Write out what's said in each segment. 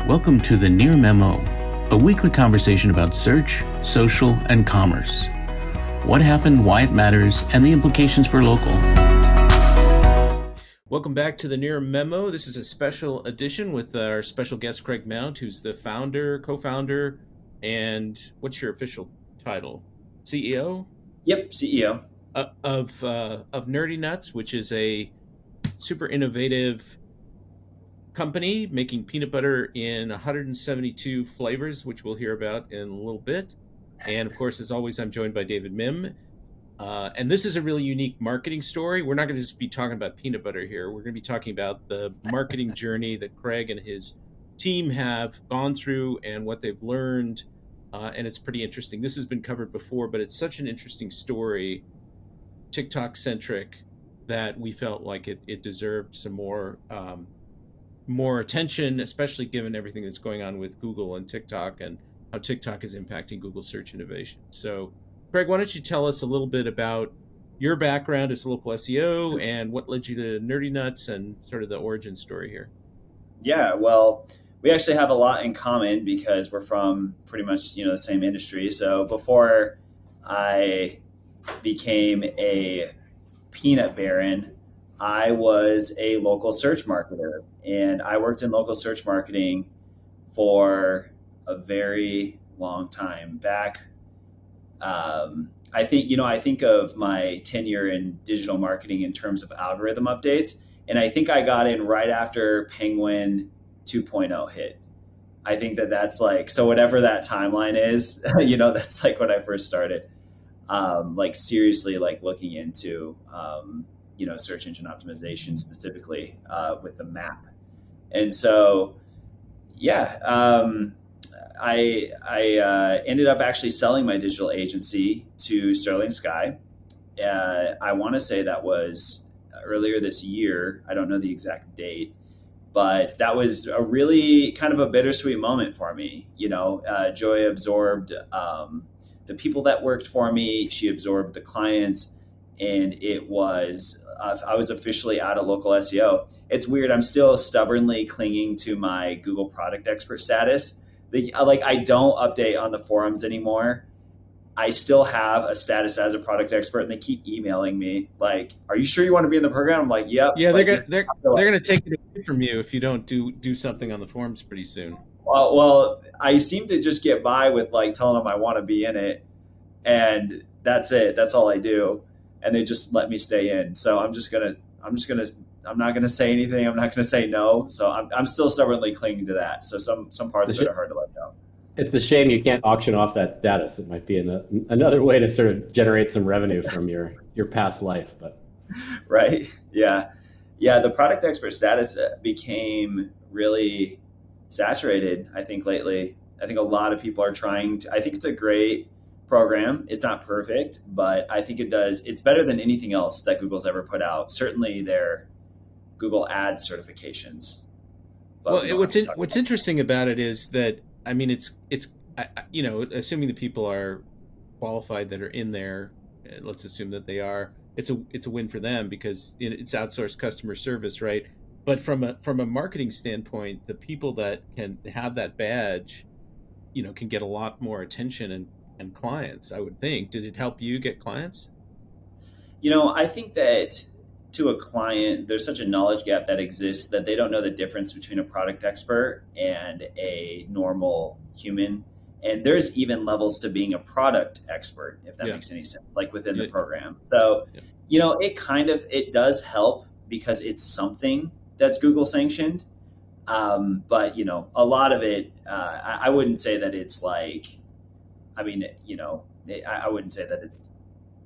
Welcome to the Near Memo, a weekly conversation about search, social, and commerce. What happened, why it matters, and the implications for local. Welcome back to the Near Memo. This is a special edition with our special guest, Craig Mount, who's the founder, co-founder, and what's your official title? CEO? Yep, CEO. Of Nerdy Nuts, which is a super innovative company making peanut butter in 172 flavors, which we'll hear about in a little bit. And of course, as always, I'm joined by David Mim. And this is a really unique marketing story. We're not going to just be talking about peanut butter here. We're going to be talking about the marketing journey that Craig and his team have gone through and what they've learned. And it's pretty interesting. This has been covered before, but it's such an interesting story, TikTok-centric, that we felt like it deserved some more attention, especially given everything that's going on with Google and TikTok and how TikTok is impacting Google search innovation. So, Craig, why don't you tell us a little bit about your background as a local SEO and what led you to Nerdy Nuts and sort of the origin story here? Yeah, well, we actually have a lot in common because we're from pretty much, the same industry. So before I became a peanut baron, I was a local search marketer, and I worked in local search marketing for a very long time back. I think of my tenure in digital marketing in terms of algorithm updates, and I think I got in right after Penguin 2.0 hit. I think that's like, so whatever that timeline is, that's like when I first started, seriously, like looking into, search engine optimization specifically with the map. And so, I ended up actually selling my digital agency to Sterling Sky. I want to say that was earlier this year. I don't know the exact date, but that was a really kind of a bittersweet moment for me. Joy absorbed the people that worked for me. She absorbed the clients, and it was I was officially out of local SEO. It's weird. I'm still stubbornly clinging to my Google product expert status. I don't update on the forums anymore. I still have a status as a product expert, and they keep emailing me like, "Are you sure you want to be in the program?" I'm like, "Yep." Yeah, they're gonna take it away from you if you don't do something on the forums pretty soon. Well, I seem to just get by with like telling them I want to be in it, and that's it. That's all I do, and they just let me stay in. So I'm not gonna say anything. I'm not gonna say no. So I'm still stubbornly clinging to that. So some parts of it are hard to let go. It's a shame you can't auction off that status. It might be another way to sort of generate some revenue from your past life. But right, yeah. The product expert status became really saturated, I think, lately. I think a lot of people are trying to. I think it's a great program. It's not perfect, but I think it's better than anything else that Google's ever put out. Certainly their Google Ads certifications. But well, what's interesting about it is that, I mean, it's assuming the people are qualified that are in there, let's assume that they are, it's a win for them because it's outsourced customer service, right? But from a marketing standpoint, the people that can have that badge, can get a lot more attention and clients, I would think. Did it help you get clients? I think that to a client, there's such a knowledge gap that exists that they don't know the difference between a product expert and a normal human. And there's even levels to being a product expert, if that makes any sense, like within the program. So, it does help because it's something that's Google sanctioned. But, a lot of it, I wouldn't say that it's like, I wouldn't say that it's,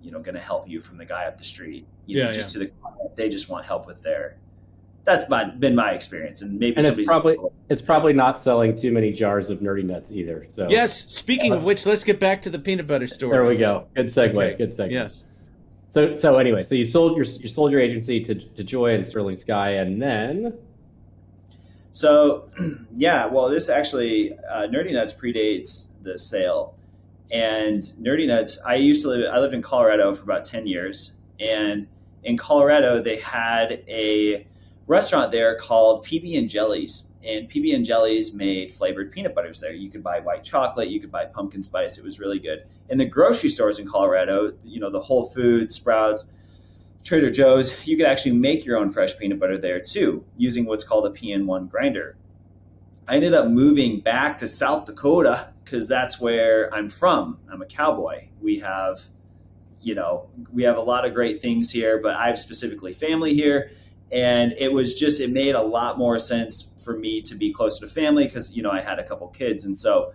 going to help you from the guy up the street. To the client, they just want help with that's been my experience, and maybe it's probably not selling too many jars of Nerdy Nuts either. So yes. Speaking of which, let's get back to the peanut butter story. There we go. Good segue. Okay. Good segue. Yes. So anyway, so you sold your agency to Joy and Sterling Sky, and then. So, this actually Nerdy Nuts predates the sale. And Nerdy Nuts, I lived in Colorado for about 10 years. And in Colorado, they had a restaurant there called PB and Jellies. and PB and Jelly's made flavored peanut butters there. You could buy white chocolate, you could buy pumpkin spice. It was really good. In the grocery stores in Colorado, the Whole Foods, Sprouts, Trader Joe's, you could actually make your own fresh peanut butter there too, using what's called a PN1 grinder. I ended up moving back to South Dakota because that's where I'm from. I'm a cowboy. We have a lot of great things here, but I have specifically family here. And it made a lot more sense for me to be closer to family because, I had a couple kids. And so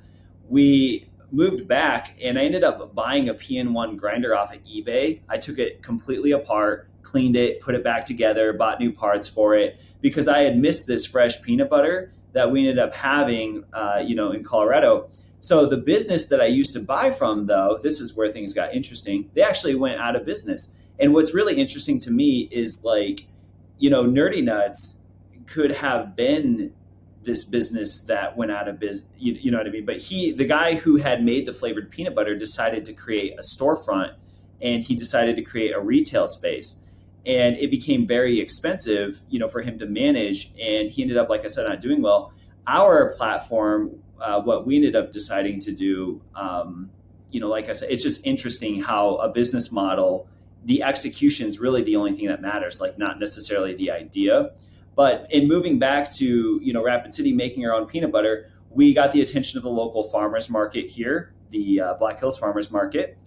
we moved back and I ended up buying a PN1 grinder off of eBay. I took it completely apart, cleaned it, put it back together, bought new parts for it because I had missed this fresh peanut butter that we ended up having, in Colorado. So the business that I used to buy from, though, this is where things got interesting. They actually went out of business. And what's really interesting to me is Nerdy Nuts could have been this business that went out of business, you know what I mean? But the guy who had made the flavored peanut butter decided to create a storefront and he decided to create a retail space. And it became very expensive, for him to manage. And he ended up, like I said, not doing well. Our platform, what we ended up deciding to do, like I said, it's just interesting how a business model, the execution is really the only thing that matters, not necessarily the idea. But in moving back to, Rapid City, making our own peanut butter, we got the attention of the local farmers market here, the Black Hills Farmers Market,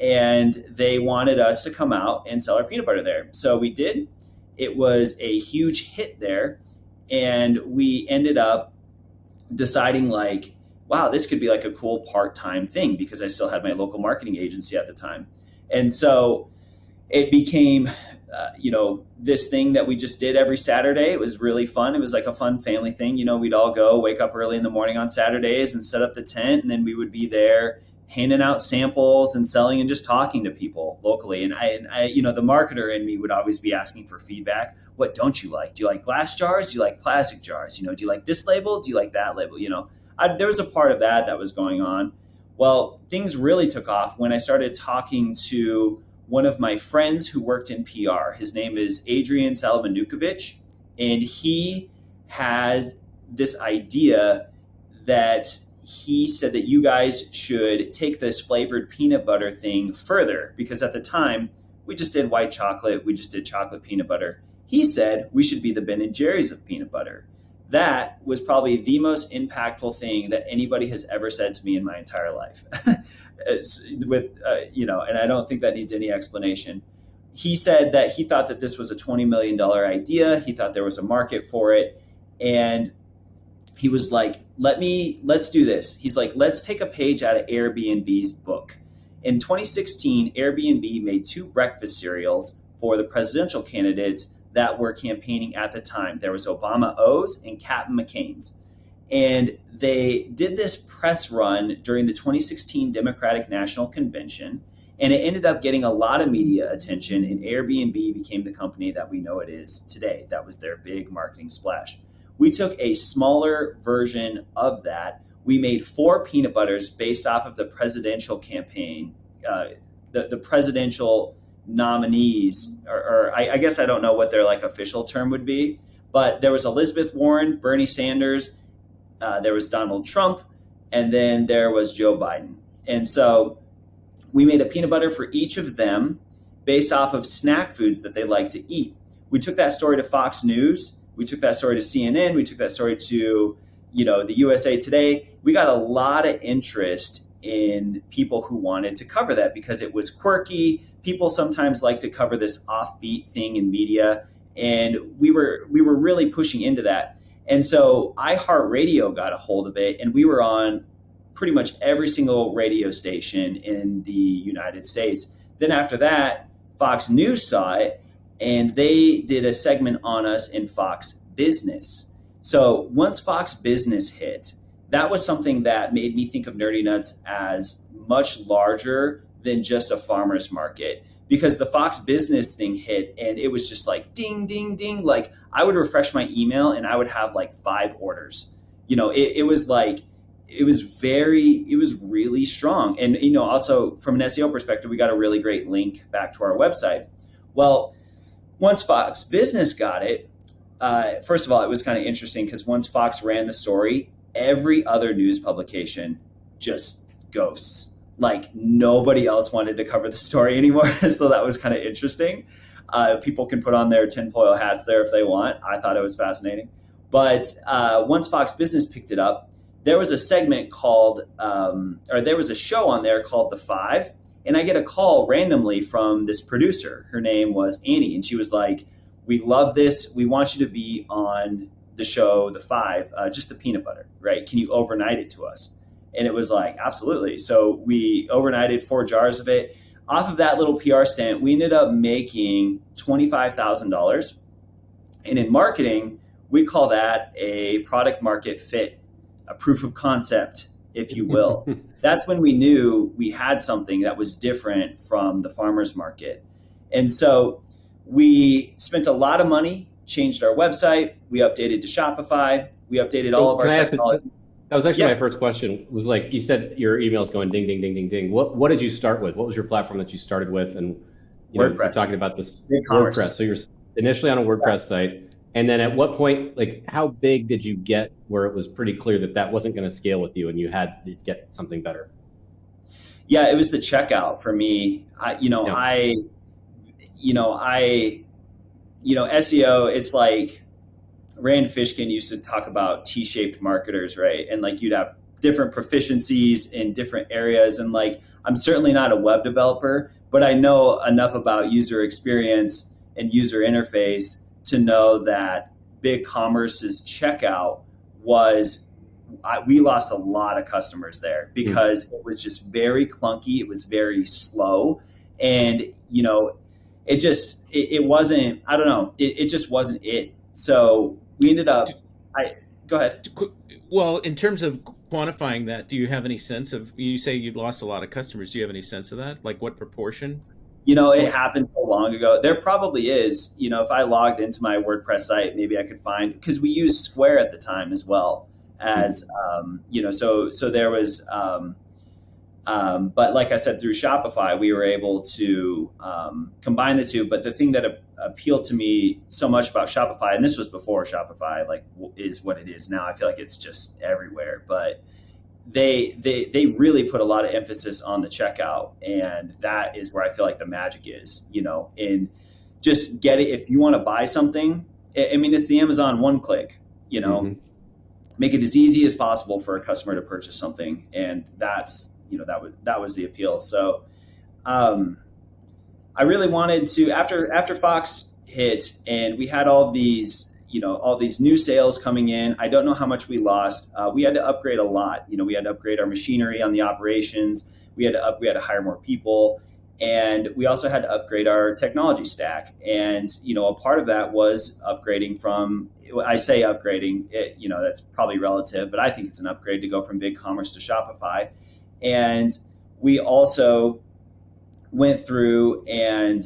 and they wanted us to come out and sell our peanut butter there. So we did. It was a huge hit there. And we ended up deciding wow, this could be a cool part-time thing because I still had my local marketing agency at the time. And so it became, this thing that we just did every Saturday. It was really fun. It was a fun family thing. We'd all go wake up early in the morning on Saturdays and set up the tent. And then we would be there handing out samples and selling and just talking to people locally. And I the marketer in me would always be asking for feedback. What don't you like? Do you like glass jars? Do you like plastic jars? Do you like this label? Do you like that label? There was a part of that was going on. Well, things really took off when I started talking to one of my friends who worked in PR. His name is Adrian Salamanukovich, and he has this idea that he said that you guys should take this flavored peanut butter thing further because at the time we just did white chocolate, we just did chocolate peanut butter. He said we should be the Ben and Jerry's of peanut butter. That was probably the most impactful thing that anybody has ever said to me in my entire life. And I don't think that needs any explanation. He said that he thought that this was a $20 million idea. He thought there was a market for it. And he was like, let's do this. He's like, let's take a page out of Airbnb's book. In 2016, Airbnb made 2 breakfast cereals for the presidential candidates that were campaigning at the time. There was Obama O's and Captain McCain's. And they did this press run during the 2016 Democratic National Convention, and it ended up getting a lot of media attention, and Airbnb became the company that we know it is today. That was their big marketing splash. We took a smaller version of that. We made 4 peanut butters based off of the presidential campaign, the presidential nominees, or I guess I don't know what their official term would be, but there was Elizabeth Warren, Bernie Sanders, there was Donald Trump, and then there was Joe Biden. And so we made a peanut butter for each of them based off of snack foods that they like to eat. We took that story to Fox News. We took that story to CNN. We took that story to, the USA Today. We got a lot of interest in people who wanted to cover that because it was quirky. People sometimes like to cover this offbeat thing in media. And we were really pushing into that. And so iHeartRadio got a hold of it, and we were on pretty much every single radio station in the United States. Then after that, Fox News saw it, and they did a segment on us in Fox Business. So once Fox Business hit, that was something that made me think of Nerdy Nuts as much larger than just a farmer's market, because the Fox Business thing hit and it was just ding, ding, ding. I would refresh my email and I would have 5 orders. It was really strong. And, also from an SEO perspective, we got a really great link back to our website. Well, once Fox Business got it, first of all, it was kind of interesting because once Fox ran the story, every other news publication just ghosts. Like nobody else wanted to cover the story anymore. So that was kind of interesting. People can put on their tinfoil hats there if they want. I thought it was fascinating. But once Fox Business picked it up, there was a segment called, or there was a show on there called The Five. And I get a call randomly from this producer. Her name was Annie. And she was like, we love this. We want you to be on the show, The Five, just the peanut butter, right? Can you overnight it to us? And it was like, absolutely. So we overnighted 4 jars of it. Off of that little PR stint, we ended up making $25,000. And in marketing, we call that a product market fit, a proof of concept, if you will. That's when we knew we had something that was different from the farmer's market. And so we spent a lot of money, changed our website, we updated to Shopify, we updated all of our technology. That was actually my first question. Was like, you said your email's going ding, ding, ding, ding, ding. What did you start with? What was your platform that you started with? And WordPress. You're talking about this ecommerce. WordPress. So you're initially on a WordPress site. And then at what point, like how big did you get where it was pretty clear that that wasn't going to scale with you and you had to get something better? Yeah, it was the checkout for me. SEO, it's like Rand Fishkin used to talk about T-shaped marketers, right? And like you'd have different proficiencies in different areas. And like, I'm certainly not a web developer, but I know enough about user experience and user interface to know that BigCommerce's checkout we lost a lot of customers there because it was just very clunky. It was very slow. And, it wasn't, I don't know, it just wasn't it. So we ended up, go ahead. Well, in terms of quantifying that, do you have any sense of, you say you lost a lot of customers. Do you have any sense of that? Like what proportion? It happened so long ago. There probably is, if I logged into my WordPress site, maybe I could find, because we used Square at the time as well as, so there was, but like I said, through Shopify, we were able to combine the two. But the thing that appealed to me so much about Shopify, and this was before Shopify is what it is now. I feel like it's just everywhere, but they really put a lot of emphasis on the checkout, and that is where I feel like the magic is. In just get it if you want to buy something. I mean, it's the Amazon one click. Make it as easy as possible for a customer to purchase something, and that's that was the appeal. So I really wanted to, after Fox hit and we had all these new sales coming in, I don't know how much we lost. We had to upgrade a lot. We had to upgrade our machinery on the operations. We had to hire more people, and we also had to upgrade our technology stack. And a part of that was upgrading from, I say upgrading, that's probably relative, but I think it's an upgrade to go from BigCommerce to Shopify. And we also went through and,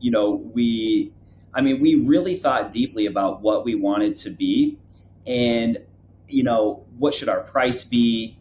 we really thought deeply about what we wanted to be and, what should our price be?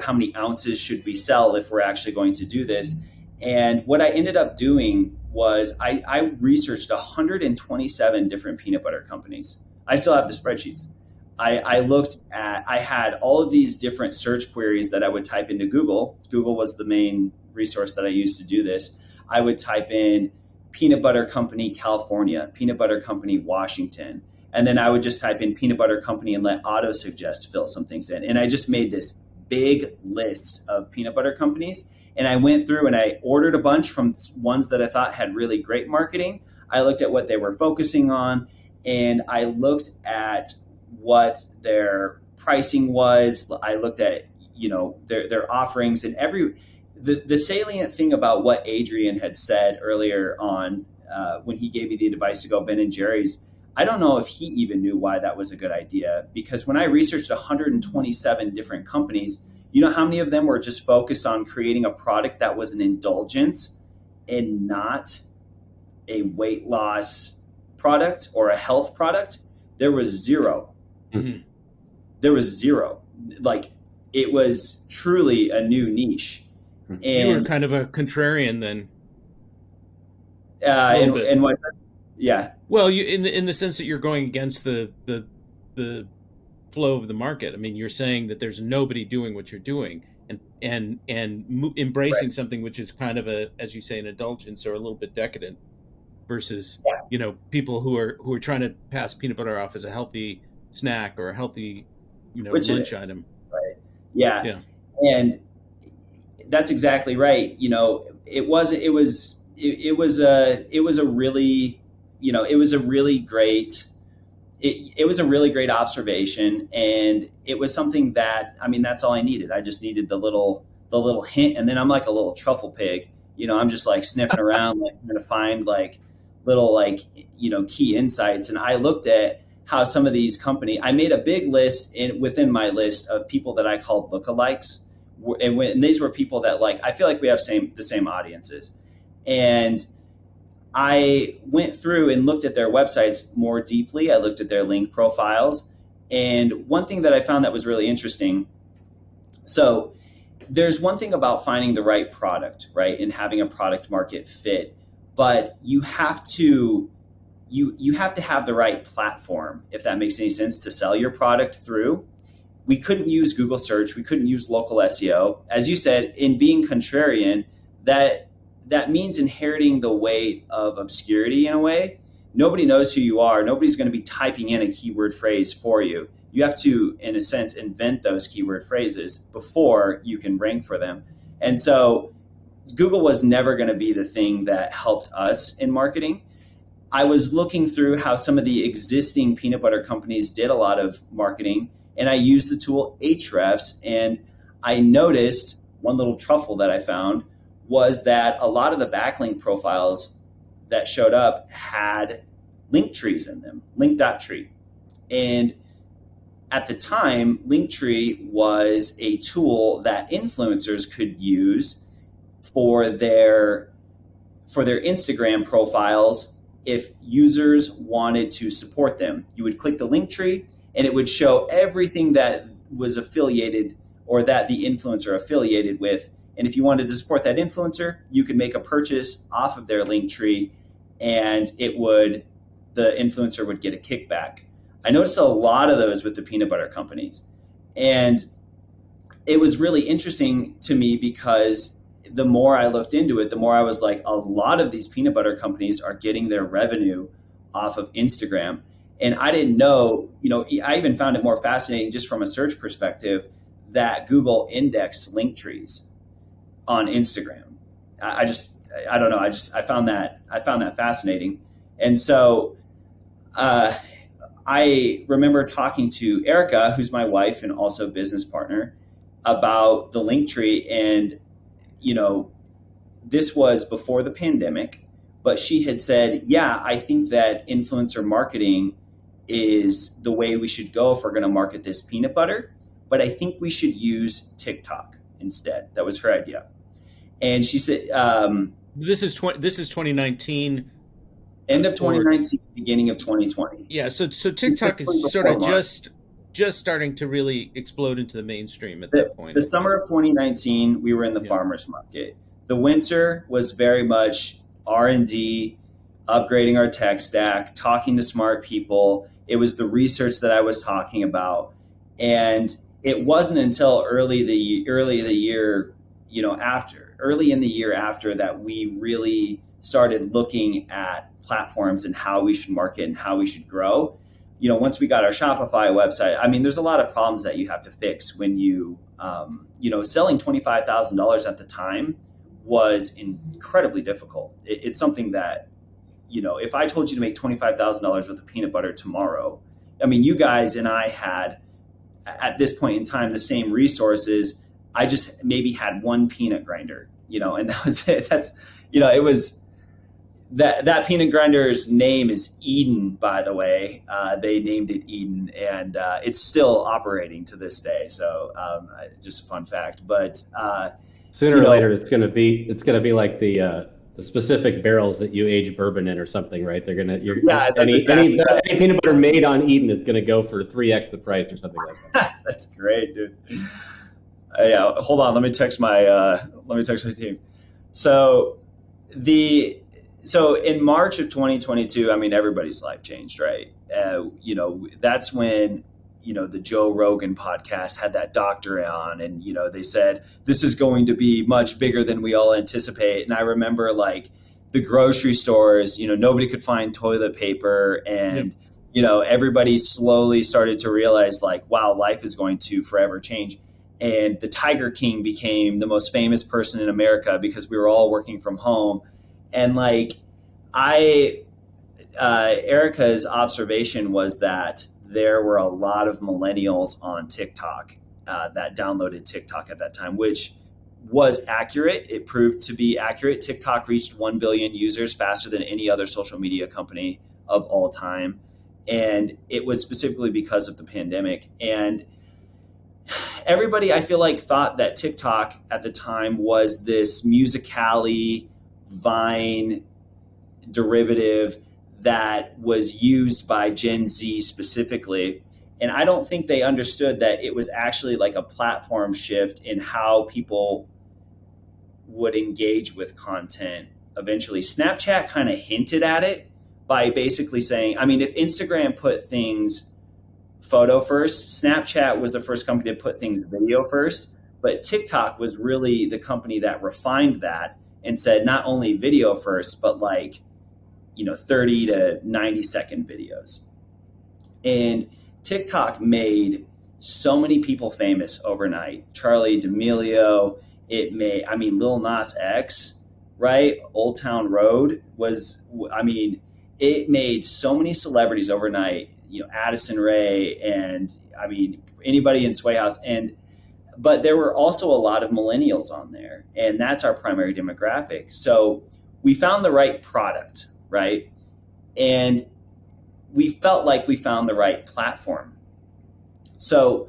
How many ounces should we sell if we're actually going to do this? And what I ended up doing was I researched 127 different peanut butter companies. I still have the spreadsheets. I had all of these different search queries that I would type into Google. Google was the main resource that I used to do this. I would type in peanut butter company, California, peanut butter company, Washington. And then I would just type in peanut butter company and let auto suggest fill some things in. And I just made this big list of peanut butter companies. And I went through and I ordered a bunch from ones that I thought had really great marketing. I looked at what they were focusing on, and I looked at what their pricing was. I looked at, their offerings, and the salient thing about what Adrian had said earlier on when he gave me the advice to go Ben & Jerry's, I don't know if he even knew why that was a good idea, because when I researched 127 different companies, you know how many of them were just focused on creating a product that was an indulgence and not a weight loss product or a health product? There was zero. Mm-hmm. There was zero. Like, it was truly a new niche. And you were kind of a contrarian then. and what I said, Yeah. Well, you in the sense that you're going against the flow of the market. I mean, you're saying that there's nobody doing what you're doing, and embracing Right. something which is kind of a, as you say, an indulgence or a little bit decadent, versus Yeah. people who are trying to pass peanut butter off as a healthy snack or a healthy Which it lunch is. item. Right. Yeah. Yeah. And that's exactly right. It was a really, it was a really great, it was a really great observation, and it was something that, I mean, that's all I needed. I just needed the little hint, and then I'm like a little truffle pig. I'm just like sniffing around, like trying to find like little like key insights. And I looked at how some of these I made a big list within my list of people that I called lookalikes, and these were people that, like, I feel like we have the same audiences, and I went through and looked at their websites more deeply. I looked at their link profiles. And one thing that I found that was really interesting, so there's one thing about finding the right product, right? And having a product market fit, but you have to have the right platform, if that makes any sense, to sell your product through. We couldn't use Google search. We couldn't use local SEO. As you said, in being contrarian, that means inheriting the weight of obscurity in a way. Nobody knows who you are. Nobody's going to be typing in a keyword phrase for you. You have to, in a sense, invent those keyword phrases before you can rank for them. And so Google was never going to be the thing that helped us in marketing. I was looking through how some of the existing peanut butter companies did a lot of marketing, and I used the tool Ahrefs, and I noticed one little truffle that I found was that a lot of the backlink profiles that showed up had link trees in them, link.tree. And at the time, Linktree was a tool that influencers could use for their Instagram profiles. If users wanted to support them, you would click the Linktree and it would show everything that was affiliated or that the influencer affiliated with. And if you wanted to support that influencer, you could make a purchase off of their Linktree, and the influencer would get a kickback. I noticed a lot of those with the peanut butter companies. And it was really interesting to me because the more I looked into it, the more I was like, a lot of these peanut butter companies are getting their revenue off of Instagram. And I didn't know, I even found it more fascinating just from a search perspective that Google indexed link trees on Instagram. I don't know. I found that fascinating. And so I remember talking to Erica, who's my wife and also business partner, about the Linktree. And, this was before the pandemic, but she had said, yeah, I think that influencer marketing is the way we should go if we're going to market this peanut butter. But I think we should use TikTok instead. That was her idea. And she said, This is 2019. End of 2019, beginning of 2020. Yeah, so TikTok is sort of just starting to really explode into the mainstream at that point. The summer of 2019, we were in the farmers market. The winter was very much R&D, upgrading our tech stack, talking to smart people. It was the research that I was talking about, and it wasn't until early in the year after that we really started looking at platforms and how we should market and how we should grow. Once we got our Shopify website, I mean, there's a lot of problems that you have to fix when selling $25,000 at the time was incredibly difficult. It's something that, if I told you to make $25,000 worth of peanut butter tomorrow, I mean, you guys and I had at this point in time the same resources. I just maybe had one peanut grinder, and that was it. It was that peanut grinder's name is Eden, by the way. They named it Eden, and it's still operating to this day. So just a fun fact. But sooner or later, it's gonna be like the specific barrels that you age bourbon in or something, right? They're gonna any peanut butter made on Eden is gonna go for 3x the price or something like that. That's great, dude. Yeah, hold on. Let me text my team. So So in March of 2022, I mean, everybody's life changed, right? That's when, the Joe Rogan podcast had that doctor on, and, they said, this is going to be much bigger than we all anticipate. And I remember like the grocery stores, nobody could find toilet paper, and, everybody slowly started to realize like, wow, life is going to forever change. And the Tiger King became the most famous person in America because we were all working from home. And like Erica's observation was that there were a lot of millennials on TikTok that downloaded TikTok at that time, which was accurate. It proved to be accurate. TikTok reached 1 billion users faster than any other social media company of all time. And it was specifically because of the pandemic. And everybody, I feel like, thought that TikTok at the time was this Musical.ly, Vine derivative that was used by Gen Z specifically. And I don't think they understood that it was actually like a platform shift in how people would engage with content eventually. Snapchat kind of hinted at it by basically saying, I mean, if Instagram put things photo first, Snapchat was the first company to put things video first, but TikTok was really the company that refined that and said not only video first, but like, 30 to 90 second videos. And TikTok made so many people famous overnight. Charli D'Amelio, Lil Nas X, right? Old Town Road it made so many celebrities overnight, Addison Rae, and anybody in Sway House. But there were also a lot of millennials on there, and that's our primary demographic. So we found the right product, right? And we felt like we found the right platform. So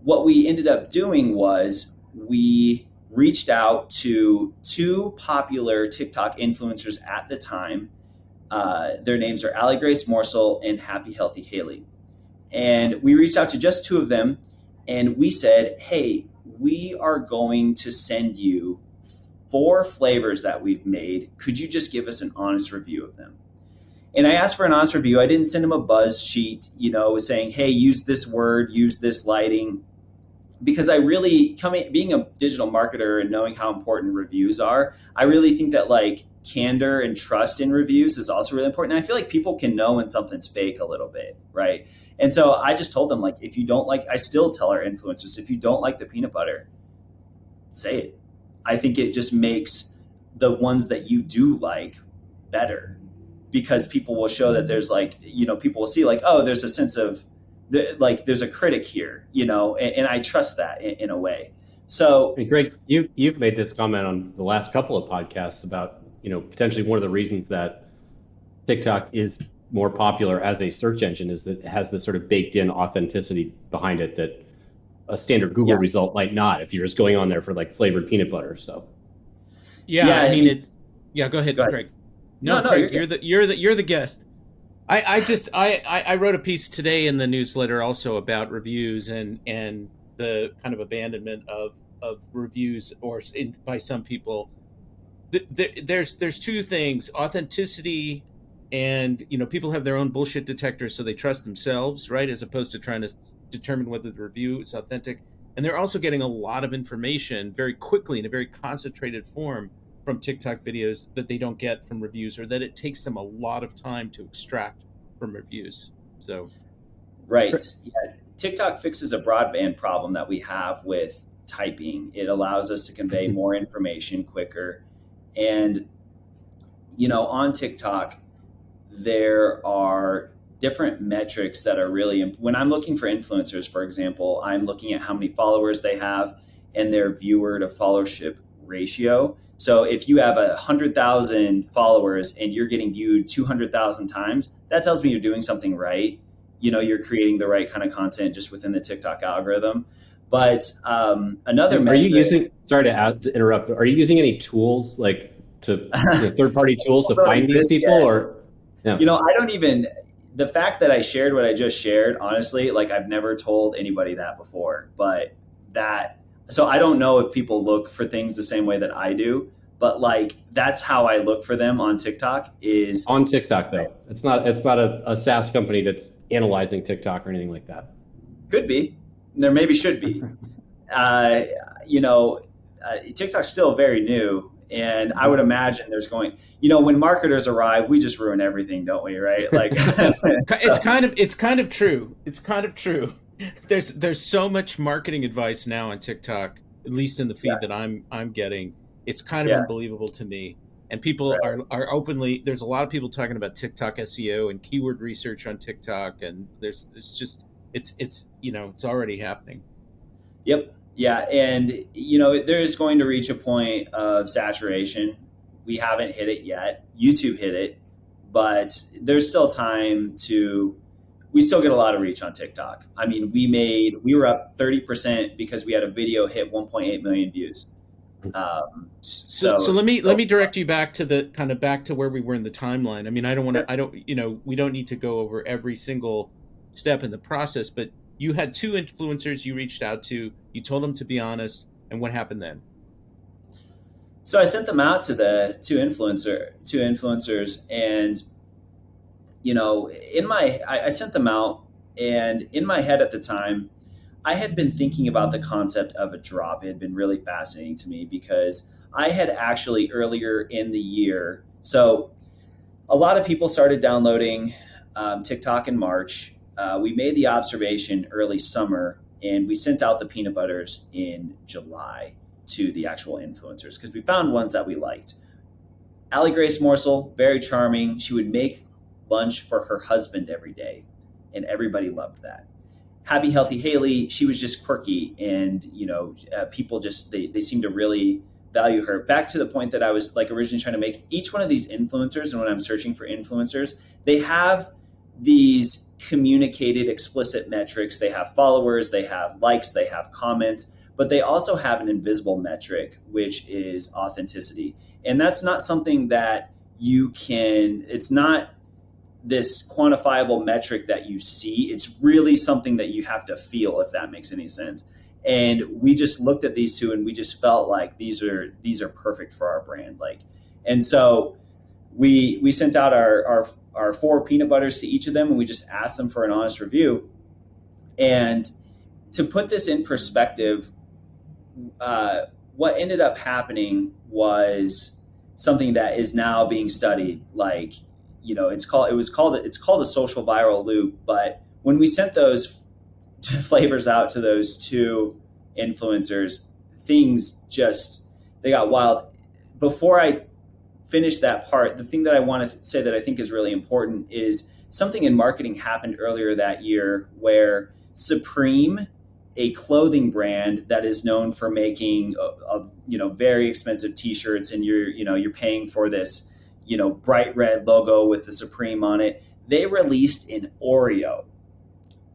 what we ended up doing was we reached out to two popular TikTok influencers at the time. Their names are Allie Grace Morsel and Happy Healthy Haley. And we reached out to just two of them, and we said, hey, we are going to send you 4 flavors that we've made. Could you just give us an honest review of them? And I asked for an honest review. I didn't send them a buzz sheet, saying, hey, use this word, use this lighting. Because I really, being a digital marketer and knowing how important reviews are, I really think that like candor and trust in reviews is also really important. And I feel like people can know when something's fake a little bit, right? And so I just told them, like, if you don't like, I still tell our influencers, if you don't like the peanut butter, say it. I think it just makes the ones that you do like better, because people will show that there's like, people will see like, oh, there's a sense of, there's a critic here, and I trust that in a way. So, hey, Greg, you've made this comment on the last couple of podcasts about, potentially one of the reasons that TikTok is more popular as a search engine is that it has this sort of baked in authenticity behind it that a standard Google result might not if you're just going on there for like flavored peanut butter. So, go ahead, Craig. No, Craig, you're the guest. I wrote a piece today in the newsletter also about reviews and the kind of abandonment of reviews by some people. There's 2 things: authenticity, and people have their own bullshit detector, so they trust themselves, right, as opposed to trying to determine whether the review is authentic. And they're also getting a lot of information very quickly in a very concentrated form from TikTok videos that they don't get from reviews, or that it takes them a lot of time to extract from reviews. So, right. Yeah. TikTok fixes a broadband problem that we have with typing. It allows us to convey more information quicker. And, on TikTok, there are different metrics that are really, when I'm looking for influencers, for example, I'm looking at how many followers they have and their viewer to followership ratio. So if you have 100,000 followers and you're getting viewed 200,000 times, that tells me you're doing something right. You're creating the right kind of content just within the TikTok algorithm. But another metric. Sorry to interrupt, are you using any tools like third-party tools to find these people? Yet. Or I don't even, the fact that I shared what I just shared, honestly, like I've never told anybody that before, so I don't know if people look for things the same way that I do, but like that's how I look for them on TikTok. Is on TikTok though. It's not a SaaS company that's analyzing TikTok or anything like that. Could be. There maybe should be. TikTok's still very new, and I would imagine there's going. When marketers arrive, we just ruin everything, don't we? Right? Like it's kind of true. It's kind of true. There's so much marketing advice now on TikTok, at least in the feed that I'm getting. It's kind of unbelievable to me. And people are openly. There's a lot of people talking about TikTok SEO and keyword research on TikTok, and it's already happening. Yep. Yeah. And, there's going to reach a point of saturation. We haven't hit it yet. YouTube hit it, but there's still time we still get a lot of reach on TikTok. I mean, we were up 30% because we had a video hit 1.8 million views. So let me direct you back to where we were in the timeline. I mean, we don't need to go over every single step in the process, but you had two influencers you reached out to, you told them to be honest, and what happened then? So I sent them out to the two influencers, and I sent them out, and in my head at the time, I had been thinking about the concept of a drop. It had been really fascinating to me because I had actually earlier in the year, so a lot of people started downloading TikTok in March. We made the observation early summer, and we sent out the peanut butters in July to the actual influencers because we found ones that we liked. Allie Grace Morsel, very charming. She would make lunch for her husband every day, and everybody loved that. Happy Healthy Haley, she was just quirky, and people just they seemed to really value her. Back to the point that I was like originally trying to make, each one of these influencers, and when I'm searching for influencers, they have these communicated explicit metrics. They have followers, they have likes, they have comments, but they also have an invisible metric, which is authenticity. And that's not something that it's not this quantifiable metric that you see. It's really something that you have to feel, if that makes any sense. And we just looked at these two and we just felt like these are perfect for our brand. And so we sent out our 4 peanut butters to each of them, and we just asked them for an honest review. And to put this in perspective, what ended up happening was something that is now being studied. It's called a social viral loop. But when we sent those flavors out to those 2 influencers, things they got wild. Before I finish that part, the thing that I want to say that I think is really important is something in marketing happened earlier that year where Supreme, a clothing brand that is known for making very expensive t-shirts, and you're paying for this bright red logo with the Supreme on it, they released an Oreo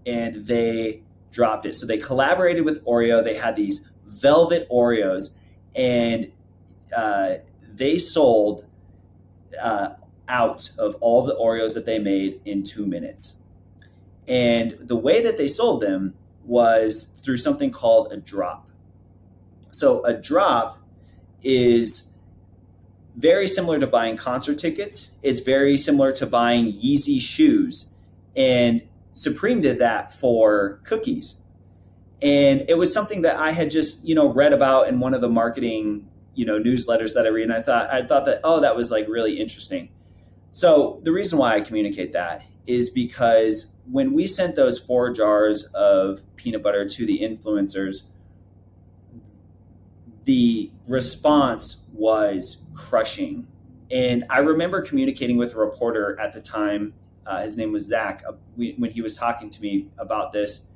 and they dropped it. So they collaborated with Oreo. They had these velvet Oreos, and they sold out of all the Oreos that they made in 2 minutes. And the way that they sold them was through something called a drop. So a drop is very similar to buying concert tickets. It's very similar to buying Yeezy shoes. And Supreme did that for cookies. And it was something that I had just, read about in one of the marketing, newsletters that I read. And I thought that, that was really interesting. So the reason why I communicate that is because when we sent those 4 jars of peanut butter to the influencers, the response was crushing. And I remember communicating with a reporter at the time. His name was Zach, when he was talking to me about this.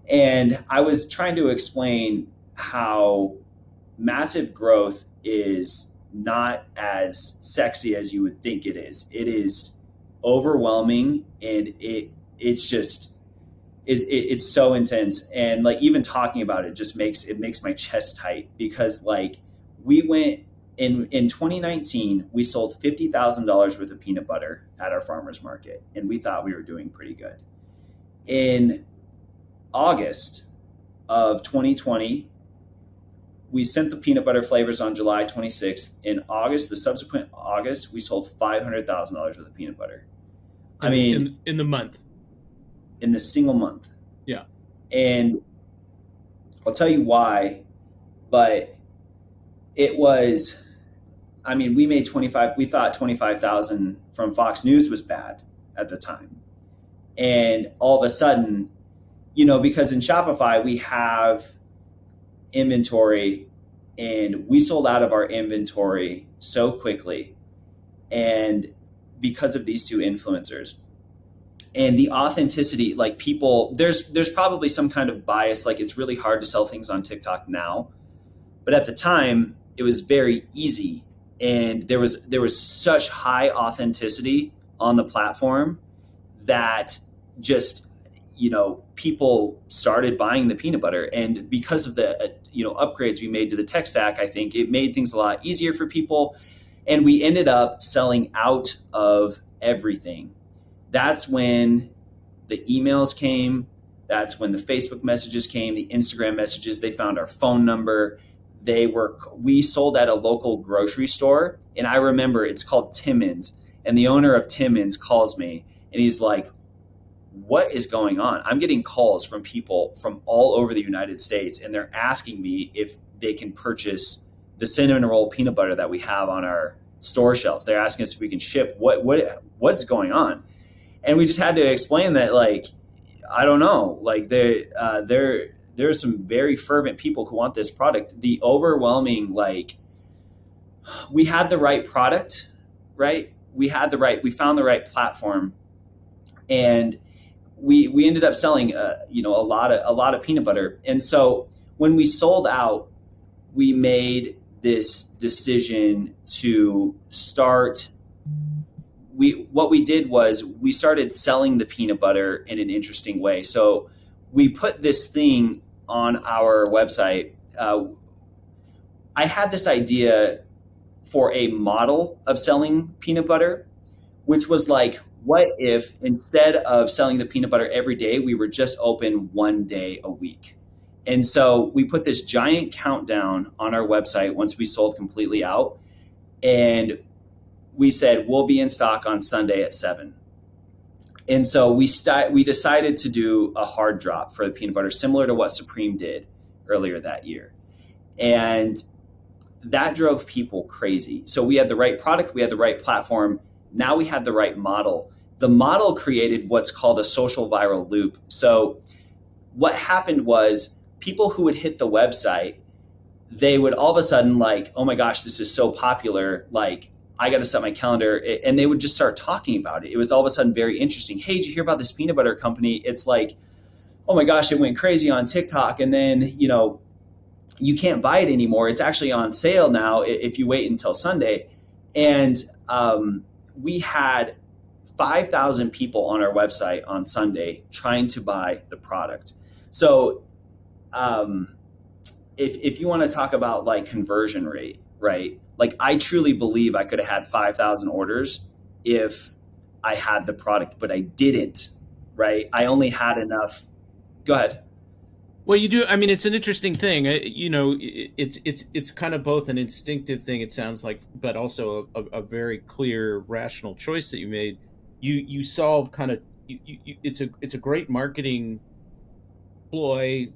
And I was trying to explain how massive growth is not as sexy as you would think it is. It is overwhelming, and it's so intense. And even talking about it just makes my chest tight, because we went in 2019, we sold $50,000 worth of peanut butter at our farmers market, and we thought we were doing pretty good. In August of 2020, we sent the peanut butter flavors on July 26th. In August, the subsequent August, we sold $500,000 worth of peanut butter. In the month. In the single month. Yeah. And I'll tell you why, but it was, we made we thought 25,000 from Fox News was bad at the time. And all of a sudden, because in Shopify, we have inventory and we sold out of our inventory so quickly. And because of these two influencers and the authenticity, like people, there's probably some kind of bias. Like it's really hard to sell things on TikTok now, but at the time it was very easy. And there was such high authenticity on the platform that just, people started buying the peanut butter. And because of the, upgrades we made to the tech stack, I think it made things a lot easier for people. And we ended up selling out of everything. That's when the emails came. That's when the Facebook messages came, the Instagram messages. They found our phone number. We sold at a local grocery store. And I remember it's called Timmons. And the owner of Timmons calls me and he's like, what is going on? I'm getting calls from people from all over the United States, and they're asking me if they can purchase the cinnamon roll peanut butter that we have on our store shelves. They're asking us if we can ship. What's going on? And we just had to explain that, like, I don't know, like there's some very fervent people who want this product. The overwhelming, like, we had the right product, right? We found the right platform, and we ended up selling a lot of peanut butter. And so when we sold out, we made this decision to start. What we did was we started selling the peanut butter in an interesting way. So we put this thing on our website. I had this idea for a model of selling peanut butter, which was like, what if instead of selling the peanut butter every day, we were just open one day a week? And so we put this giant countdown on our website once we sold completely out. And we said, we'll be in stock on Sunday at 7. And so we decided to do a hard drop for the peanut butter, similar to what Supreme did earlier that year. And that drove people crazy. So we had the right product, we had the right platform. Now we had the right model. The model created what's called a social viral loop. So what happened was people who would hit the website, they would all of a sudden like, oh my gosh, this is so popular. Like, I got to set my calendar. And they would just start talking about it. It was all of a sudden very interesting. Hey, did you hear about this peanut butter company? It's like, oh my gosh, it went crazy on TikTok. And then, you can't buy it anymore. It's actually on sale now if you wait until Sunday. And we had 5,000 people on our website on Sunday trying to buy the product. So if you want to talk about like conversion rate, right? Like I truly believe I could have had 5,000 orders if I had the product, but I didn't, right? I only had enough. Go ahead. Well, you do. I mean, it's an interesting thing. It's kind of both an instinctive thing, it sounds like, but also a very clear, rational choice that you made. You solve kind of. It's a great marketing ploy.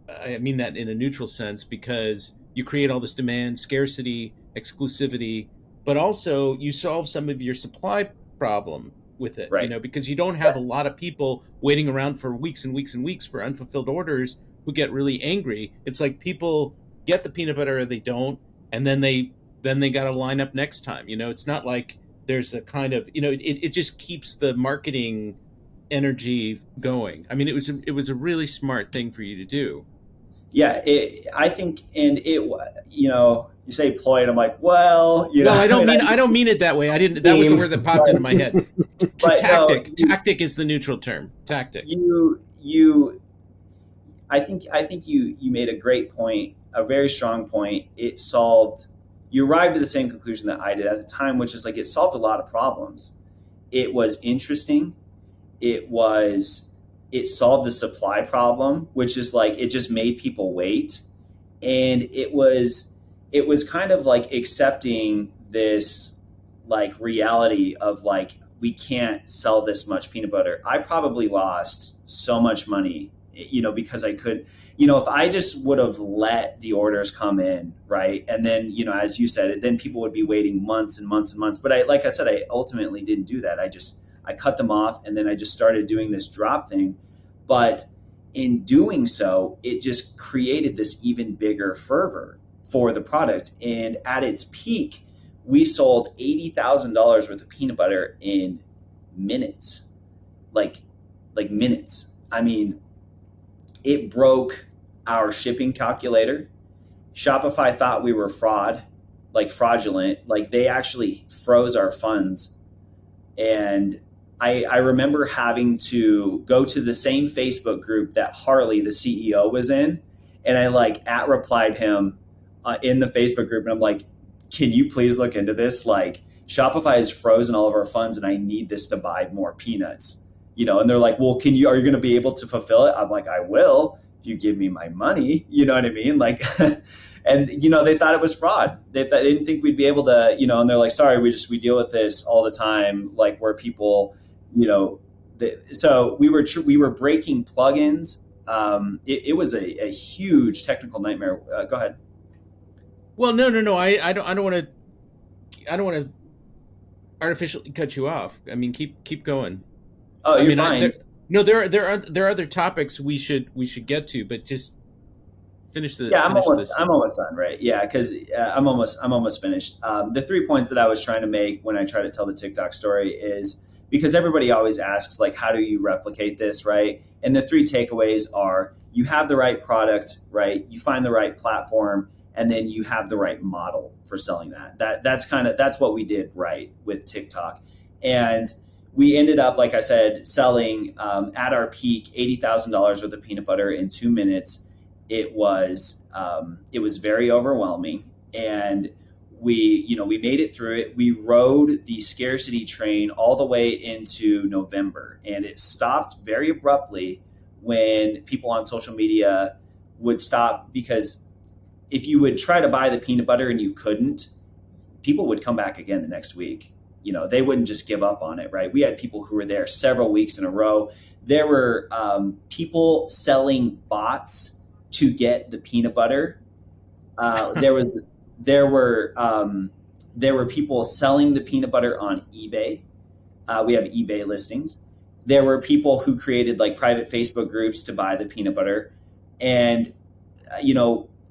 I mean that in a neutral sense, because you create all this demand, scarcity, exclusivity, but also you solve some of your supply problem with it. Right. Because you don't have a lot of people waiting around for weeks and weeks and weeks for unfulfilled orders who get really angry. It's like people get the peanut butter or they don't, and then they got to line up next time. It's not like there's a kind of, it just keeps the marketing energy going. I mean, it was a really smart thing for you to do. Yeah, I think, and you say ploy, and I'm like, well, Well, I don't mean it that way. I didn't. That was the word that popped into my head. Tactic. Tactic is the neutral term. Tactic. I think you made a great point, a very strong point. You arrived at the same conclusion that I did at the time, which is like it solved a lot of problems. It was interesting. It solved the supply problem, which is like it just made people wait. And it was kind of like accepting this like reality of like, we can't sell this much peanut butter. I probably lost so much money, because I could, if I just would have let the orders come in, right? And then, as you said, then people would be waiting months and months and months. But like I said, I ultimately didn't do that. I cut them off, and then I just started doing this drop thing. But in doing so, it just created this even bigger fervor for the product. And at its peak, we sold $80,000 worth of peanut butter in minutes, like minutes. I mean, it broke our shipping calculator. Shopify thought we were fraudulent. Like they actually froze our funds. And I remember having to go to the same Facebook group that Harley, the CEO, was in. And I replied him in the Facebook group. And I'm like, can you please look into this? Like, Shopify has frozen all of our funds and I need this to buy more peanuts, and they're like, well, are you going to be able to fulfill it? I'm like, I will, if you give me my money, you know what I mean? Like, and, they thought it was fraud. They didn't think we'd be able to, and they're like, sorry, we deal with this all the time. Like where people, so we were breaking plugins. It was a huge technical nightmare. Go ahead. Well, no. I don't want to artificially cut you off. I mean, keep going. Oh, you're fine. There are other topics we should get to, but just finish the. Yeah, I'm almost done, right? Yeah, because I'm almost finished. The 3 points that I was trying to make when I try to tell the TikTok story is because everybody always asks, like, how do you replicate this, right? And the 3 takeaways are: you have the right product, right? You find the right platform, and then you have the right model for selling that. That's what we did right with TikTok. And we ended up, like I said, selling at our peak $80,000 worth of peanut butter in 2 minutes. It was very overwhelming, and we made it through it. We rode the scarcity train all the way into November, and it stopped very abruptly when people on social media would stop, because if you would try to buy the peanut butter and you couldn't, people would come back again the next week. They wouldn't just give up on it, right? We had people who were there several weeks in a row. There were people selling bots to get the peanut butter. There were people selling the peanut butter on eBay. We have eBay listings. There were people who created like private Facebook groups to buy the peanut butter. And,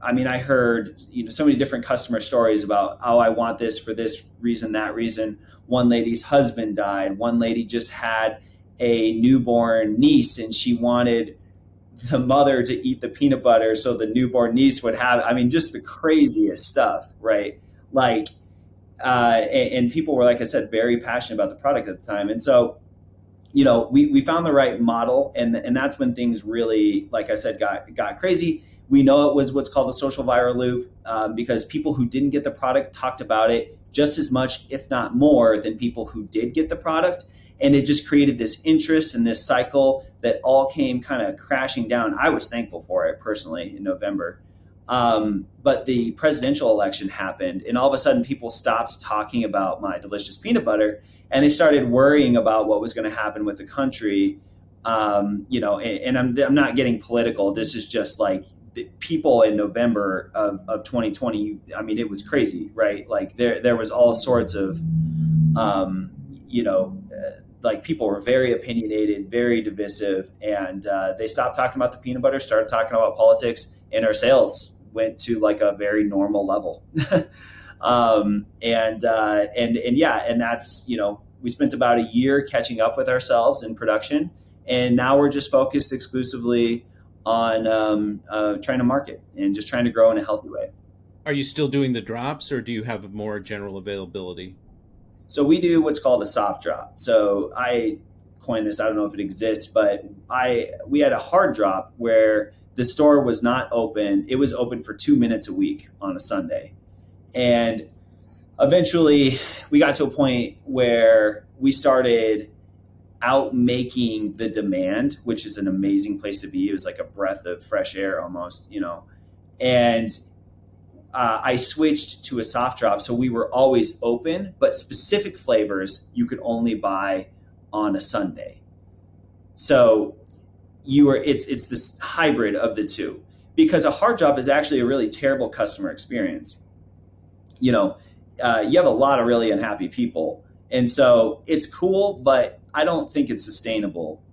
I heard, so many different customer stories about, oh, I want this for this reason, that reason. One lady's husband died. One lady just had a newborn niece and she wanted the mother to eat the peanut butter so the newborn niece would have, just the craziest stuff, right? Like, and people were, like I said, very passionate about the product at the time. And so, we found the right model, and that's when things really, like I said, got crazy. We know it was what's called a social viral loop, because people who didn't get the product talked about it just as much, if not more, than people who did get the product. And it just created this interest and this cycle that all came kind of crashing down. I was thankful for it personally in November. But the presidential election happened, and all of a sudden people stopped talking about my delicious peanut butter, and they started worrying about what was going to happen with the country. And I'm not getting political. This is just like the people in November of 2020. It was crazy, right? Like there was all sorts of, like people were very opinionated, very divisive, and they stopped talking about the peanut butter, started talking about politics, and our sales went to like a very normal level. And that's, we spent about a year catching up with ourselves in production, and now we're just focused exclusively on trying to market and just trying to grow in a healthy way. Are you still doing the drops, or do you have more general availability? So we do what's called a soft drop. So I coined this, I don't know if it exists, but we had a hard drop where the store was not open. It was open for 2 minutes a week on a Sunday. And eventually we got to a point where we started out making the demand, which is an amazing place to be. It was like a breath of fresh air almost, And I switched to a soft drop. So we were always open, but specific flavors you could only buy on a Sunday. So it's this hybrid of the two, because a hard drop is actually a really terrible customer experience. You have a lot of really unhappy people. And so it's cool, but I don't think it's sustainable.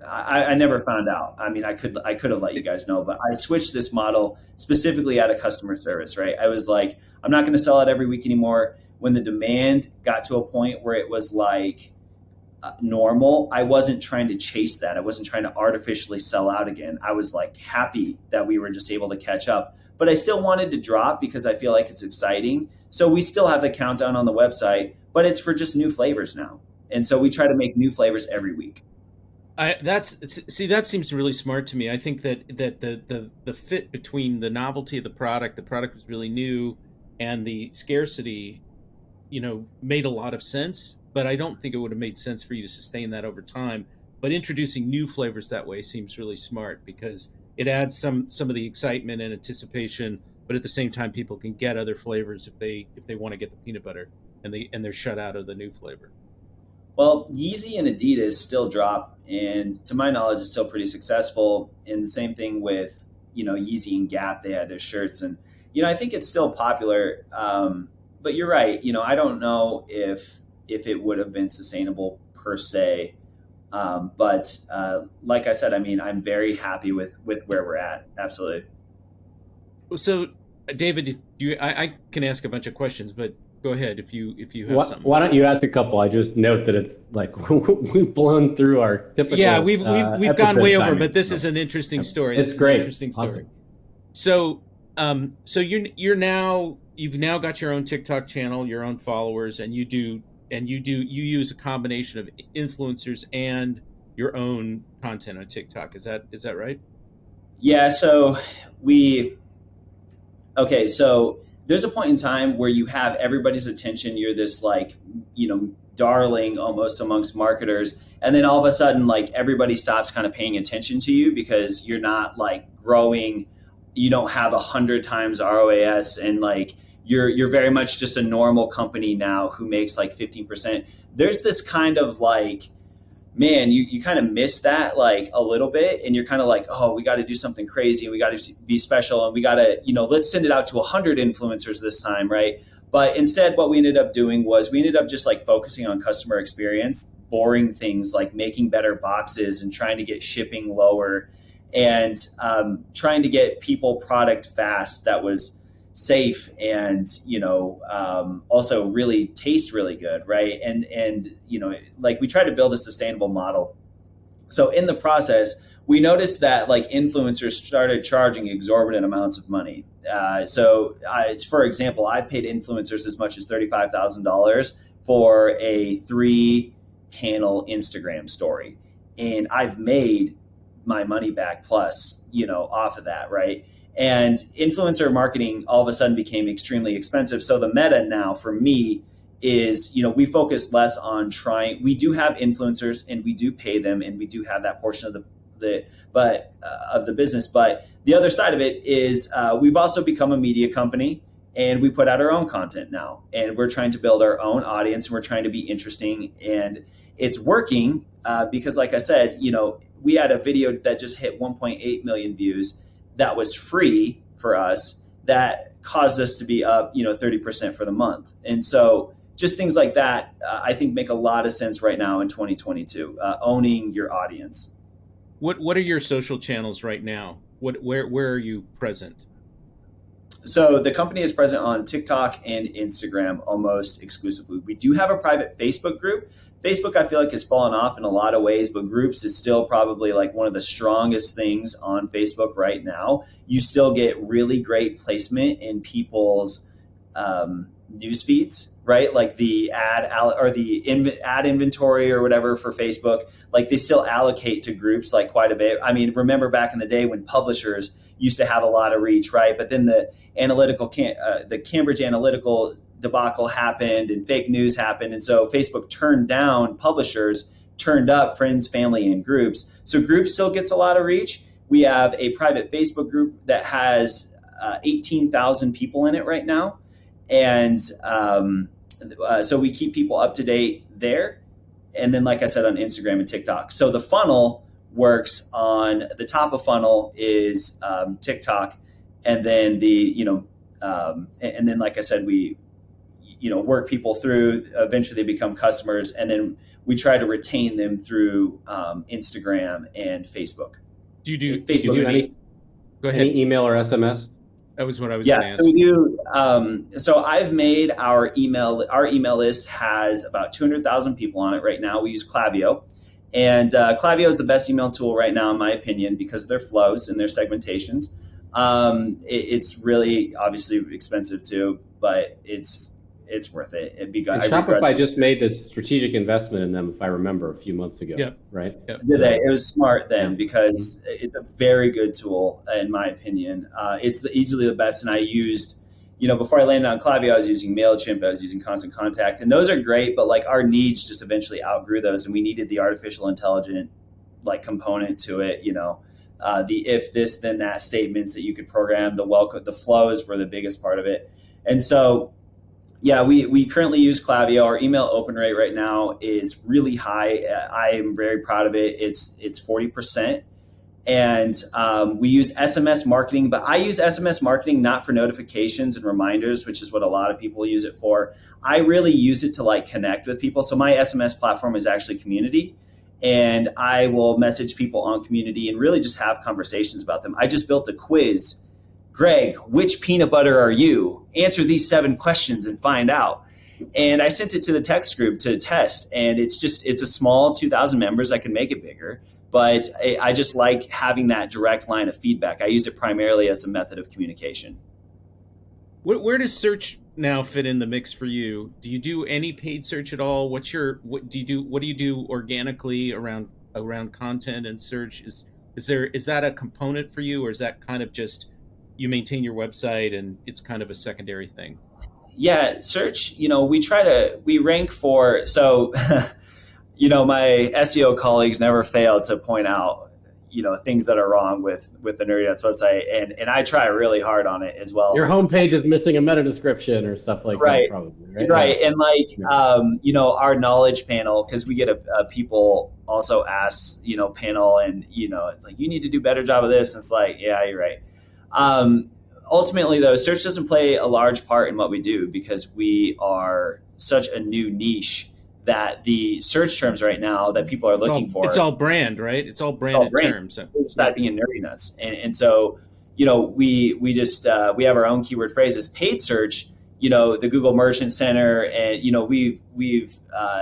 I never found out. I mean, I could have let you guys know, but I switched this model specifically out of customer service, right? I was like, I'm not going to sell it every week anymore. When the demand got to a point where it was like normal, I wasn't trying to chase that. I wasn't trying to artificially sell out again. I was like happy that we were just able to catch up, but I still wanted to drop because I feel like it's exciting. So we still have the countdown on the website, but it's for just new flavors now. And so we try to make new flavors every week. That seems really smart to me. I think that the fit between the novelty of the product was really new, and the scarcity, made a lot of sense. But I don't think it would have made sense for you to sustain that over time. But introducing new flavors that way seems really smart, because it adds some of the excitement and anticipation. But at the same time, people can get other flavors if they want to get the peanut butter, and they're shut out of the new flavor. Well, Yeezy and Adidas still drop, and to my knowledge, it's still pretty successful. And the same thing with, Yeezy and Gap, they had their shirts, and, I think it's still popular. But you're right. I don't know if it would have been sustainable per se. But like I said, I mean, I'm very happy with where we're at. Absolutely. So, David, I can ask a bunch of questions, but go ahead if you have something. Why don't you ask a couple? I just note that it's like we've blown through our typical. Yeah, we've gone way over, but this is an interesting story. It's great. Interesting story. Awesome. So you've now got your own TikTok channel, your own followers, and you use a combination of influencers and your own content on TikTok. Is that right? Yeah. So there's a point in time where you have everybody's attention. You're this darling almost amongst marketers. And then all of a sudden, everybody stops kind of paying attention to you because you're not growing. You don't have 100 times ROAS, and you're very much just a normal company now who makes 15%. There's this kind of man, you kind of miss that a little bit, and you're kind of oh, we got to do something crazy, and we got to be special, and we got to, let's send it out to 100 influencers this time, right? But instead, what we ended up doing was we ended up just focusing on customer experience, boring things like making better boxes and trying to get shipping lower, and trying to get people product fast that was safe and also really taste really good, right? And we try to build a sustainable model. So in the process, we noticed that influencers started charging exorbitant amounts of money. For example, I paid influencers as much as $35,000 for a 3-panel Instagram story, and I've made my money back plus off of that, right? And influencer marketing all of a sudden became extremely expensive. So the meta now for me is, we focus less on we do have influencers and we do pay them, and we do have that portion of the business. But the other side of it is we've also become a media company, and we put out our own content now, and we're trying to build our own audience, and we're trying to be interesting, and it's working because like I said, we had a video that just hit 1.8 million views that was free for us, that caused us to be up 30% for the month. And so just things like that I think make a lot of sense right now in 2022, owning your audience. What are your social channels right now? Where are you present? So the company is present on TikTok and Instagram almost exclusively. We do have a private Facebook group. Facebook, I feel like, has fallen off in a lot of ways, but groups is still probably one of the strongest things on Facebook right now. You still get really great placement in people's news feeds, right? The ad or the ad inventory or whatever for Facebook, they still allocate to groups quite a bit. I mean, remember back in the day when publishers used to have a lot of reach, right? But then the Cambridge Analytical debacle happened and fake news happened. And so Facebook turned down publishers, turned up friends, family, and groups. So groups still gets a lot of reach. We have a private Facebook group that has 18,000 people in it right now. And so we keep people up to date there. And then, like I said, on Instagram and TikTok. So the funnel works on the top of funnel is TikTok. And then and then, like I said, we, work people through, eventually they become customers. And then we try to retain them through Instagram and Facebook. Do you do Facebook? Do any, go ahead. Any email or SMS? That was what I was going to ask. So we do. So I've made our email list has about 200,000 people on it right now. We use Klaviyo, and Klaviyo is the best email tool right now, in my opinion, because of their flows and their segmentations. It's really obviously expensive too, but it's worth it. It'd be good. Shopify just made this strategic investment in them, if I remember, a few months ago. Yep. Right? Yep. Did they? It was smart then because it's a very good tool, in my opinion. It's easily the best, and I used, before I landed on Klaviyo, I was using MailChimp, I was using Constant Contact, and those are great, but like our needs just eventually outgrew those, and we needed the artificial intelligence component to it. The if this then that statements that you could program, the flows were the biggest part of it, and so. Yeah, we currently use Klaviyo. Our email open rate right now is really high. I am very proud of it. It's 40%. And we use SMS marketing, but I use SMS marketing not for notifications and reminders, which is what a lot of people use it for. I really use it to connect with people. So my SMS platform is actually community. And I will message people on community and really just have conversations about them. I just built a quiz. Greg, which peanut butter are you? Answer these 7 questions and find out. And I sent it to the text group to test. And it's a small 2,000 members. I can make it bigger. But I just like having that direct line of feedback. I use it primarily as a method of communication. Where does search now fit in the mix for you? Do you do any paid search at all? What do you do organically around content and search? Is that a component for you, or is that kind of just you maintain your website and it's kind of a secondary thing? Yeah, search, we rank for, so, my SEO colleagues never fail to point out, things that are wrong with the Nerdy Nuts website. And I try really hard on it as well. Your homepage is missing a meta description or stuff like that, probably, right? Right. And our knowledge panel, because we get a people also ask, panel and, it's like, you need to do a better job of this. And it's like, yeah, you're right. Ultimately, though, search doesn't play a large part in what we do because we are such a new niche that the search terms right now that people are looking for. It's all brand, right? It's all branded terms. It's not being Nerdy Nuts. And so, we just, we have our own keyword phrases. Paid search, the Google Merchant Center, and, we've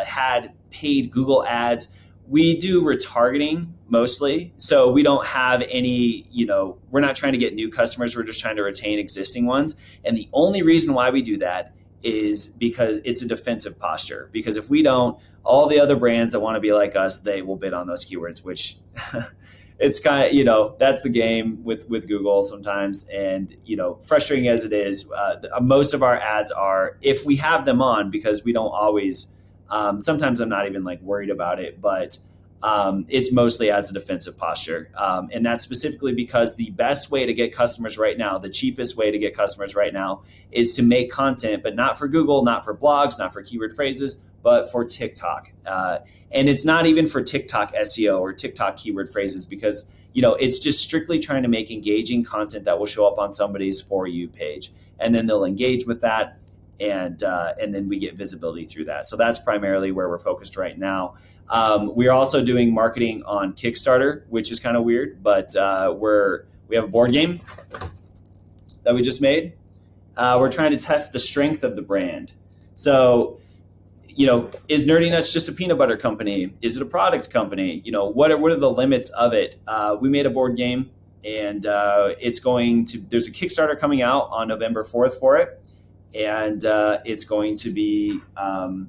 had paid Google ads. We do retargeting mostly. So we don't have any, we're not trying to get new customers. We're just trying to retain existing ones. And the only reason why we do that is because it's a defensive posture. Because if we don't, all the other brands that want to be like us, they will bid on those keywords, which it's kind of, that's the game with Google sometimes. And, frustrating as it is, most of our ads are, if we have them on, because we don't always, sometimes I'm not even worried about it, but it's mostly as a defensive posture. And that's specifically because the best way to get customers right now, the cheapest way to get customers right now is to make content, but not for Google, not for blogs, not for keyword phrases, but for TikTok. And it's not even for TikTok SEO or TikTok keyword phrases because, it's just strictly trying to make engaging content that will show up on somebody's For You page. And then they'll engage with that. And then we get visibility through that. So that's primarily where we're focused right now. We're also doing marketing on Kickstarter, which is kind of weird, but we have a board game that we just made. We're trying to test the strength of the brand. So, is Nerdy Nuts just a peanut butter company? Is it a product company? What are the limits of it? We made a board game, and there's a Kickstarter coming out on November 4th for it. And it's going to be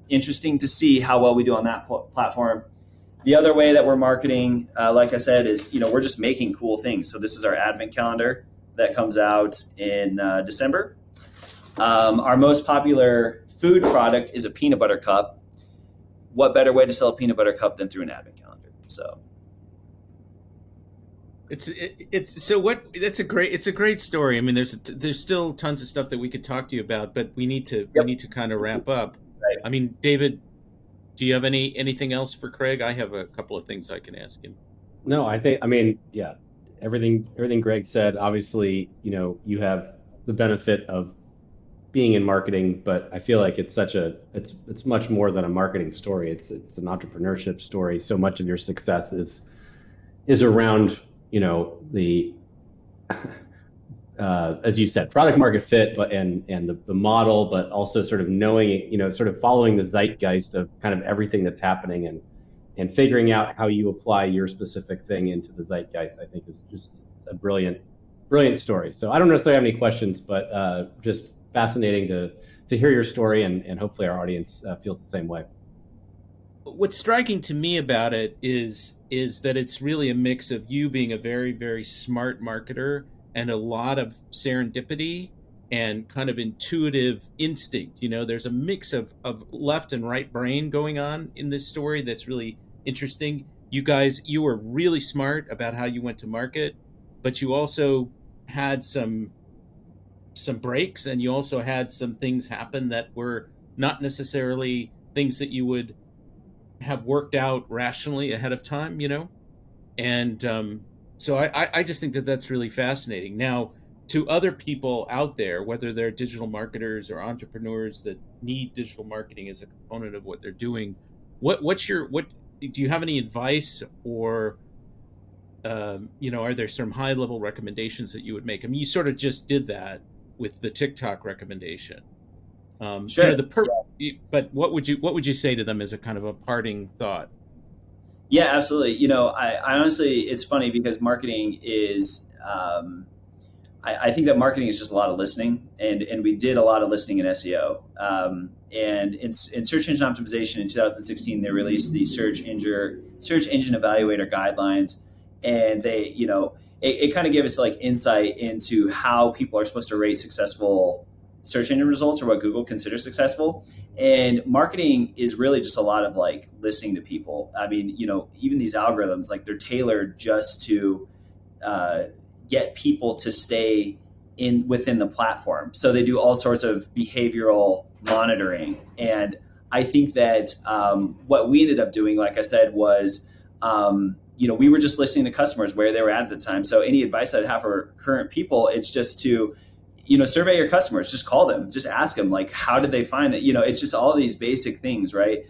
interesting to see how well we do on that platform. The other way that we're marketing, like I said, is, we're just making cool things. So this is our advent calendar that comes out in December. Our most popular food product is a peanut butter cup. What better way to sell a peanut butter cup than through an advent calendar? So It's so what it's a great story. I mean, there's still tons of stuff that we could talk to you about, but we need to kind of wrap up. Right. I mean, David, do you have anything else for Craig? I have a couple of things I can ask him. No, yeah, everything Greg said. Obviously, you have the benefit of being in marketing, but I feel like it's much more than a marketing story. It's an entrepreneurship story. So much of your success is around, the as you said, product market fit, and the model, but also sort of knowing, sort of following the zeitgeist of kind of everything that's happening and figuring out how you apply your specific thing into the zeitgeist. I think is just a brilliant story. So I don't necessarily have any questions, but just fascinating to hear your story, and hopefully our audience feels the same way. What's striking to me about it is that it's really a mix of you being a very, very smart marketer and a lot of serendipity and kind of intuitive instinct. There's a mix of left and right brain going on in this story that's really interesting. You were really smart about how you went to market, but you also had some breaks, and you also had some things happen that were not necessarily things that you would have worked out rationally ahead of time, and so I just think that that's really fascinating. Now, to other people out there, whether they're digital marketers or entrepreneurs that need digital marketing as a component of what they're doing, what do you have any advice, or are there some high level recommendations that you would make? I mean, you sort of just did that with the TikTok recommendation. Sure. But what would you say to them as a kind of a parting thought? Yeah, absolutely. I honestly, it's funny because marketing is, I think that marketing is just a lot of listening, and we did a lot of listening in SEO. And in search engine optimization in 2016, they released the search engine evaluator guidelines, and they, it kind of gave us like insight into how people are supposed to rate successful search engine results, or what Google considers successful. And marketing is really just a lot of like listening to people. I mean, even these algorithms, like they're tailored just to get people to stay within the platform. So they do all sorts of behavioral monitoring. And I think that what we ended up doing, like I said, was we were just listening to customers where they were at the time. So any advice I'd have for current people, it's just to survey your customers, just call them, just ask them, like, how did they find it? It's just all these basic things, right?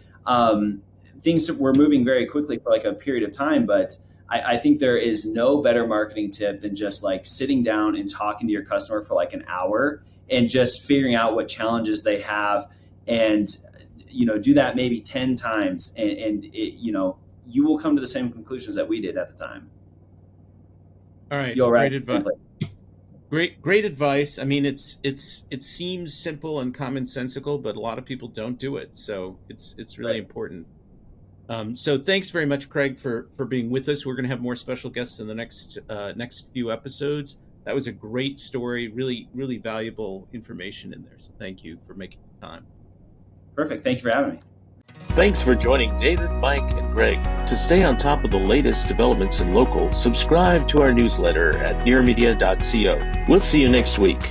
Things that were moving very quickly for like a period of time, but I think there is no better marketing tip than just like sitting down and talking to your customer for like an hour and just figuring out what challenges they have, and, do that maybe 10 times. And it, you will come to the same conclusions that we did at the time. All right. You're right. Great advice. I mean, it seems simple and commonsensical, but a lot of people don't do it. So it's really important. So thanks very much, Craig, for being with us. We're going to have more special guests in the next few episodes. That was a great story, really, really valuable information in there. So thank you for making the time. Perfect. Thank you for having me. Thanks for joining David, Mike, and Greg. To stay on top of the latest developments in local, subscribe to our newsletter at nearmedia.co. We'll see you next week.